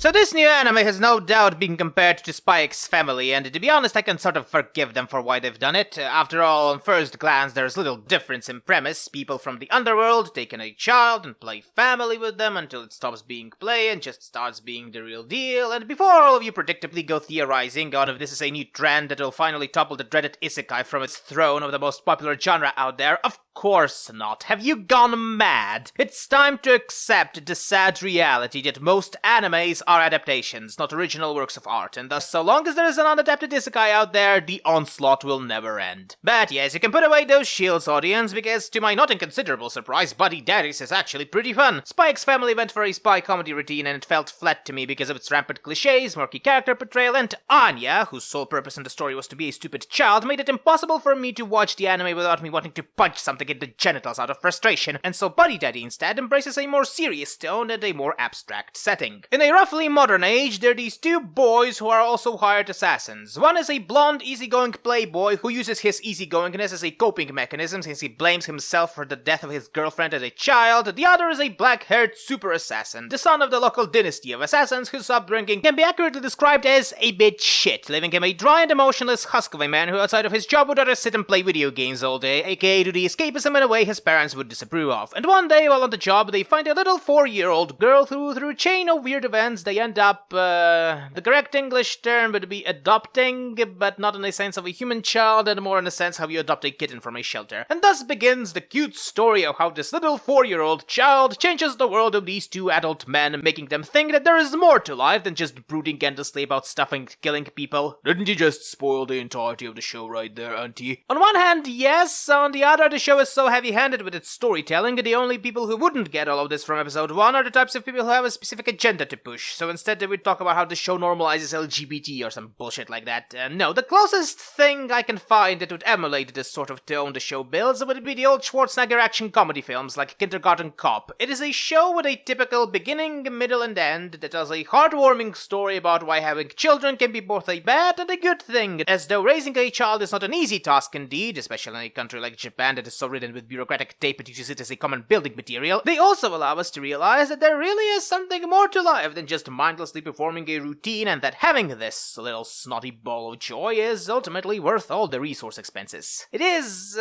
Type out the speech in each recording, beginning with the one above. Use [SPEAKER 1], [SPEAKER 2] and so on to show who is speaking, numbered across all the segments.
[SPEAKER 1] So this new anime has no doubt been compared to Spy X Family, and to be honest, I can sort of forgive them for why they've done it. After all, on first glance, there's little difference in premise. People from the underworld take in a child and play family with them until it stops being play and just starts being the real deal. And before all of you predictably go theorizing on if this is a new trend that will finally topple the dreaded isekai from its throne of the most popular genre out there, of course not. Have you gone mad? It's time to accept the sad reality that most animes are adaptations, not original works of art, and thus so long as there is an unadapted isekai out there, the onslaught will never end. But yes, you can put away those shields, audience, because to my not inconsiderable surprise, Buddy Daddies is actually pretty fun. Spy X Family went for a spy comedy routine and it felt flat to me because of its rampant cliches, murky character portrayal, and Anya, whose sole purpose in the story was to be a stupid child, made it impossible for me to watch the anime without me wanting to punch something in the genitals out of frustration, and so Buddy Daddy instead embraces a more serious tone and a more abstract setting. In a roughly modern age, there are these two boys who are also hired assassins. One is a blonde, easygoing playboy who uses his easygoingness as a coping mechanism since he blames himself for the death of his girlfriend as a child. The other is a black-haired super assassin, the son of the local dynasty of assassins whose upbringing can be accurately described as a bit shit, leaving him a dry and emotionless husk of a man who outside of his job would rather sit and play video games all day, aka do the escapism in a way his parents would disapprove of. And one day, while on the job, they find a little 4-year-old girl who, through a chain of weird events, they end up, the correct English term would be adopting, but not in the sense of a human child, and more in the sense how you adopt a kitten from a shelter. And thus begins the cute story of how this little 4-year-old child changes the world of these two adult men, making them think that there is more to life than just brooding endlessly about stuff and killing people. Didn't you just spoil the entirety of the show right there, Auntie? On one hand, yes. On the other, the show is so heavy-handed with its storytelling that the only people who wouldn't get all of this from episode 1 are the types of people who have a specific agenda to push. So instead they would talk about how the show normalizes LGBT or some bullshit like that. No, the closest thing I can find that would emulate this sort of tone the show builds would be the old Schwarzenegger action comedy films like Kindergarten Cop. It is a show with a typical beginning, middle, and end that tells a heartwarming story about why having children can be both a bad and a good thing, as though raising a child is not an easy task indeed, especially in a country like Japan that is so ridden with bureaucratic tape it uses it as a common building material. They also allow us to realize that there really is something more to life than just mindlessly performing a routine, and that having this little snotty ball of joy is ultimately worth all the resource expenses. It is,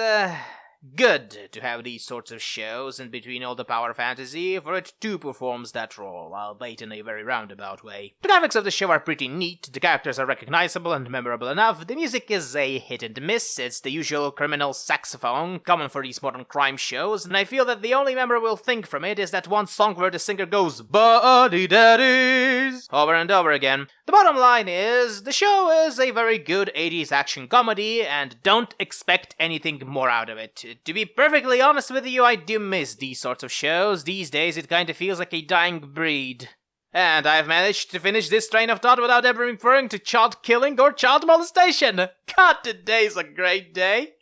[SPEAKER 1] good to have these sorts of shows in between all the power fantasy, for it too performs that role, albeit in a very roundabout way. The graphics of the show are pretty neat, the characters are recognizable and memorable enough, the music is a hit and miss, it's the usual criminal saxophone, common for these modern crime shows, and I feel that the only memorable thing from it is that one song where the singer goes, "Buddy Daddies," over and over again. The bottom line is, the show is a very good 80s action comedy, and don't expect anything more out of it. To be perfectly honest with you, I do miss these sorts of shows. These days it kinda feels like a dying breed. And I've managed to finish this train of thought without ever referring to child killing or child molestation. God, today's a great day.